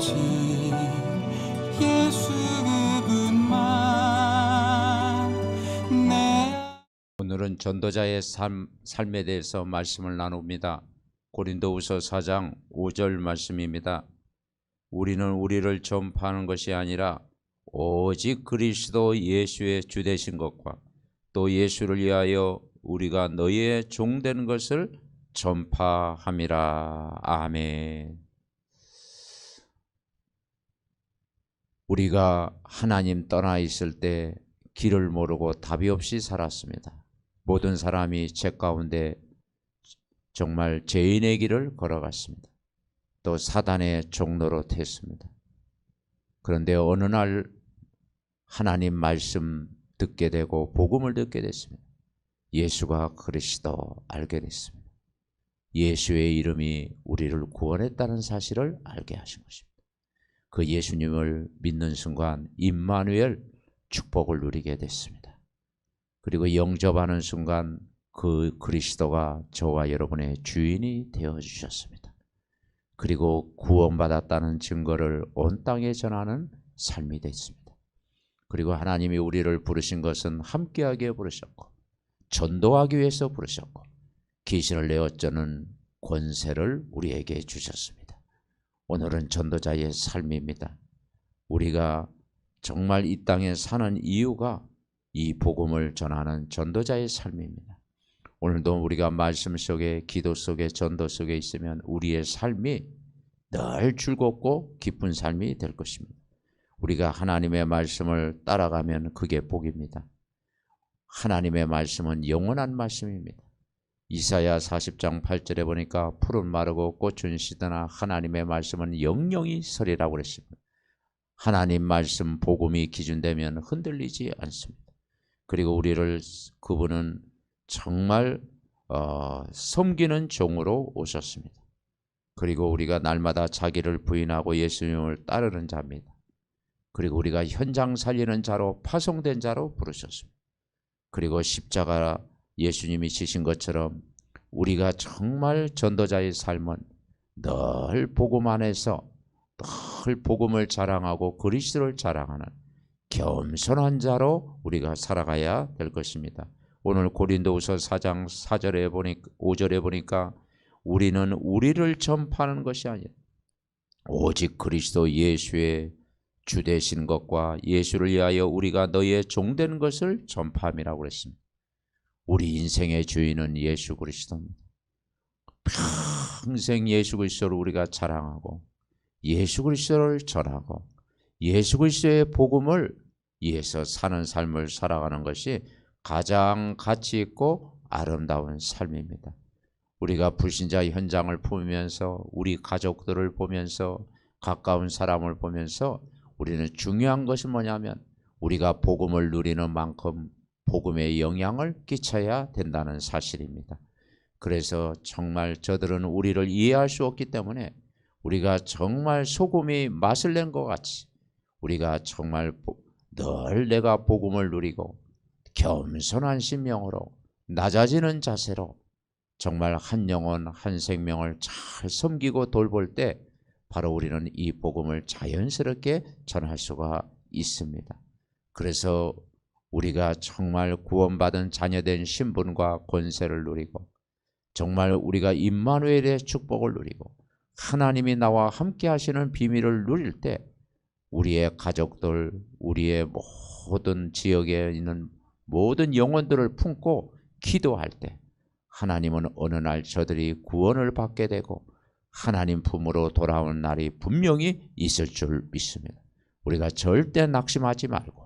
오직 예수 그분만 내. 오늘은 전도자의 삶에 대해서 말씀을 나눕니다. 고린도후서 4장 5절 말씀입니다. 우리는 우리를 전파하는 것이 아니라 오직 그리스도 예수의 주되신 것과 또 예수를 위하여 우리가 너희의 종되는 것을 전파함이라. 아멘. 우리가 하나님 떠나 있을 때 길을 모르고 답이 없이 살았습니다. 모든 사람이 죄 가운데 정말 죄인의 길을 걸어갔습니다. 또 사단의 종로로 됐습니다. 그런데 어느 날 하나님 말씀 듣게 되고 복음을 듣게 됐습니다. 예수가 그리스도 알게 됐습니다. 예수의 이름이 우리를 구원했다는 사실을 알게 하신 것입니다. 그 예수님을 믿는 순간 임마누엘 축복을 누리게 됐습니다. 그리고 영접하는 순간 그 그리스도가 저와 여러분의 주인이 되어주셨습니다. 그리고 구원받았다는 증거를 온 땅에 전하는 삶이 됐습니다. 그리고 하나님이 우리를 부르신 것은 함께하게 부르셨고 전도하기 위해서 부르셨고 귀신을 내어쫓는 권세를 우리에게 주셨습니다. 오늘은 전도자의 삶입니다. 우리가 정말 이 땅에 사는 이유가 이 복음을 전하는 전도자의 삶입니다. 오늘도 우리가 말씀 속에, 기도 속에, 전도 속에 있으면 우리의 삶이 늘 즐겁고 기쁜 삶이 될 것입니다. 우리가 하나님의 말씀을 따라가면 그게 복입니다. 하나님의 말씀은 영원한 말씀입니다. 이사야 40장 8절에 보니까 풀은 마르고 꽃은 시드나 하나님의 말씀은 영영이 서리라고 그랬습니다. 하나님 말씀 복음이 기준되면 흔들리지 않습니다. 그리고 우리를 그분은 정말 섬기는 종으로 오셨습니다. 그리고 우리가 날마다 자기를 부인하고 예수님을 따르는 자입니다. 그리고 우리가 현장 살리는 자로 파송된 자로 부르셨습니다. 그리고 십자가 예수님이 지신 것처럼 우리가 정말 전도자의 삶은 늘 복음 안에서 늘 복음을 자랑하고 그리스도를 자랑하는 겸손한 자로 우리가 살아가야 될 것입니다. 오늘 고린도후서 4장 5절에 보니까 우리는 우리를 전파하는 것이 아니라 오직 그리스도 예수의 주되신 것과 예수를 위하여 우리가 너희의 종되는 것을 전파함이라고 그랬습니다. 우리 인생의 주인은 예수 그리스도입니다. 평생 예수 그리스도를 우리가 자랑하고 예수 그리스도를 전하고 예수 그리스도의 복음을 위해서 사는 삶을 살아가는 것이 가장 가치 있고 아름다운 삶입니다. 우리가 불신자 현장을 보면서 우리 가족들을 보면서 가까운 사람을 보면서 우리는 중요한 것이 뭐냐면 우리가 복음을 누리는 만큼 복음의 영향을 끼쳐야 된다는 사실입니다. 그래서 정말 저들은 우리를 이해할 수 없기 때문에 우리가 정말 소금이 맛을 낸 것 같이 우리가 정말 늘 내가 복음을 누리고 겸손한 심령으로 낮아지는 자세로 정말 한 영혼 한 생명을 잘 섬기고 돌볼 때 바로 우리는 이 복음을 자연스럽게 전할 수가 있습니다. 그래서 우리가 정말 구원받은 자녀된 신분과 권세를 누리고 정말 우리가 임마누엘의 축복을 누리고 하나님이 나와 함께 하시는 비밀을 누릴 때 우리의 가족들, 우리의 모든 지역에 있는 모든 영혼들을 품고 기도할 때 하나님은 어느 날 저들이 구원을 받게 되고 하나님 품으로 돌아오는 날이 분명히 있을 줄 믿습니다. 우리가 절대 낙심하지 말고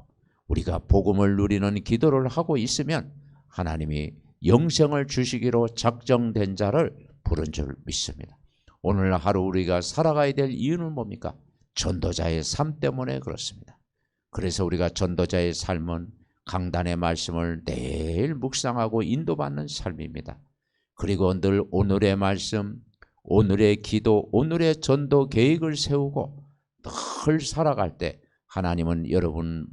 우리가 복음을 누리는 기도를 하고 있으면 하나님이 영생을 주시기로 작정된 자를 부른 줄 믿습니다. 오늘 하루 우리가 살아가야 될 이유는 뭡니까? 전도자의 삶 때문에 그렇습니다. 그래서 우리가 전도자의 삶은 강단의 말씀을 매일 묵상하고 인도받는 삶입니다. 그리고 늘 오늘의 말씀, 오늘의 기도, 오늘의 전도 계획을 세우고 늘 살아갈 때 하나님은 여러분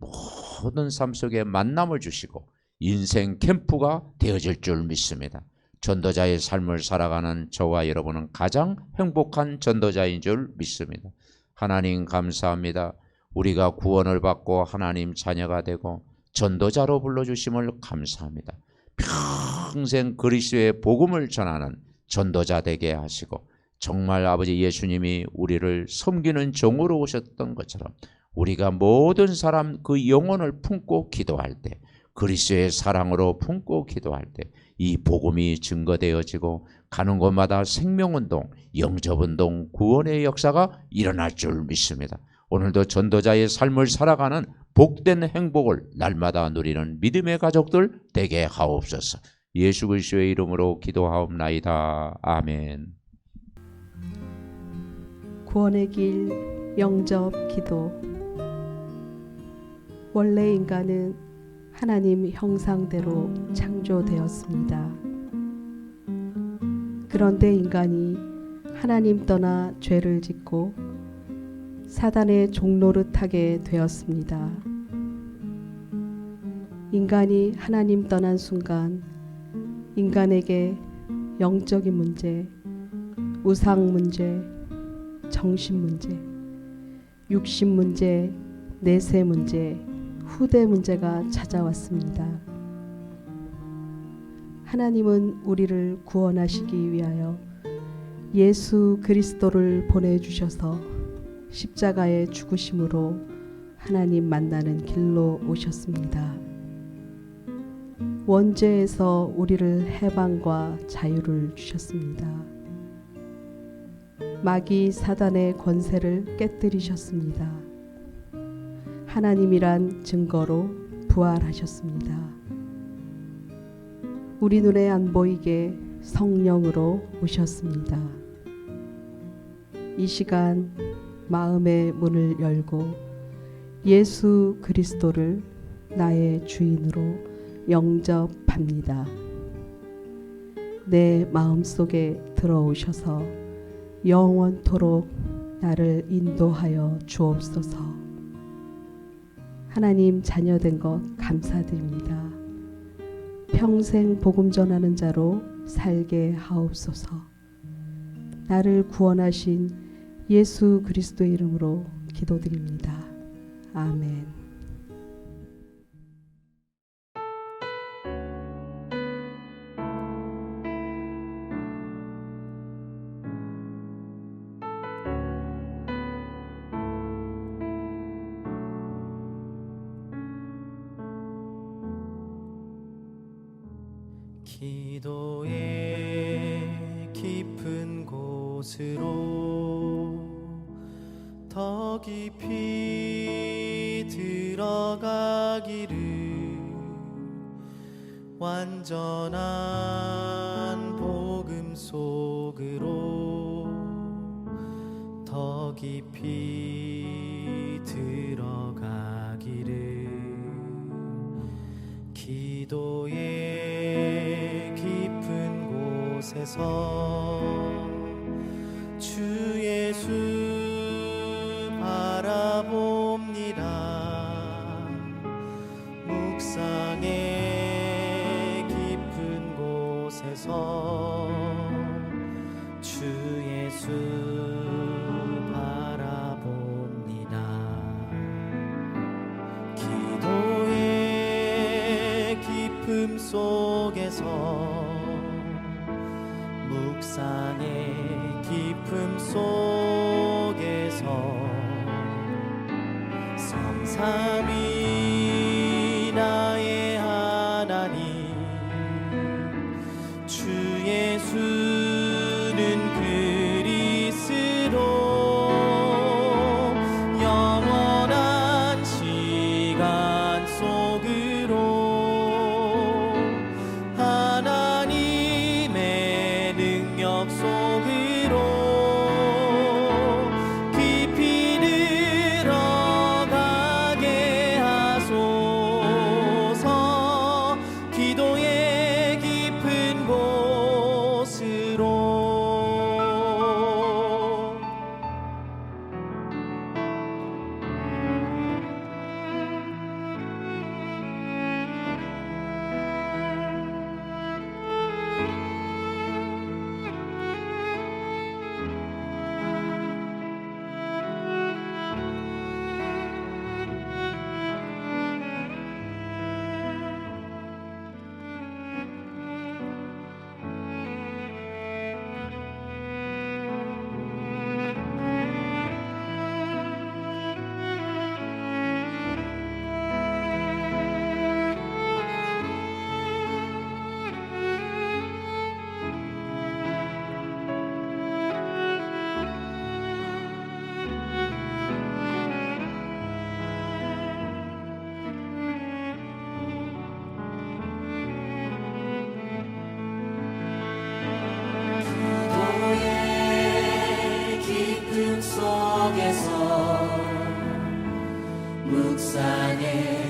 모든 삶 속에 만남을 주시고 인생 캠프가 되어질 줄 믿습니다. 전도자의 삶을 살아가는 저와 여러분은 가장 행복한 전도자인 줄 믿습니다. 하나님 감사합니다. 우리가 구원을 받고 하나님 자녀가 되고 전도자로 불러주심을 감사합니다. 평생 그리스도의 복음을 전하는 전도자 되게 하시고 정말 아버지 예수님이 우리를 섬기는 종으로 오셨던 것처럼 우리가 모든 사람 그 영혼을 품고 기도할 때 그리스도의 사랑으로 품고 기도할 때 이 복음이 증거되어지고 가는 곳마다 생명운동, 영접운동, 구원의 역사가 일어날 줄 믿습니다. 오늘도 전도자의 삶을 살아가는 복된 행복을 날마다 누리는 믿음의 가족들 되게 하옵소서. 예수 그리스도의 이름으로 기도하옵나이다. 아멘. 구원의 길 영접 기도. 원래 인간은 하나님 형상대로 창조되었습니다. 그런데 인간이 하나님 떠나 죄를 짓고 사단의 종노릇하게 되었습니다. 인간이 하나님 떠난 순간 인간에게 영적인 문제, 우상 문제, 정신 문제, 육신 문제, 내세 문제, 후대 문제가 찾아왔습니다. 하나님은 우리를 구원하시기 위하여 예수 그리스도를 보내주셔서 십자가의 죽으심으로 하나님 만나는 길로 오셨습니다. 원죄에서 우리를 해방과 자유를 주셨습니다. 마귀 사단의 권세를 깨뜨리셨습니다. 하나님이란 증거로 부활하셨습니다. 우리 눈에 안 보이게 성령으로 오셨습니다. 이 시간 마음의 문을 열고 예수 그리스도를 나의 주인으로 영접합니다. 내 마음속에 들어오셔서 영원토록 나를 인도하여 주옵소서. 하나님 자녀된 것 감사드립니다. 평생 복음 전하는 자로 살게 하옵소서. 나를 구원하신 예수 그리스도의 이름으로 기도드립니다. 아멘. 기도의 깊은 곳으로 더 깊이 들어가기를 완전한 복음 속으로 더 깊이 들어가기를 기도의 깊은 곳에서 주 예수 바라봅니다. 묵상의 깊은 곳에서 주 예수 바라봅니다. 기도의 깊음 속에서 묵상의 깊음 속에서 성삼위 나의 하나님 주 예수는 그리스도 영원한 시간 속으로 하나님의 능력 속으로 깊이 들어가게 속에서 묵상해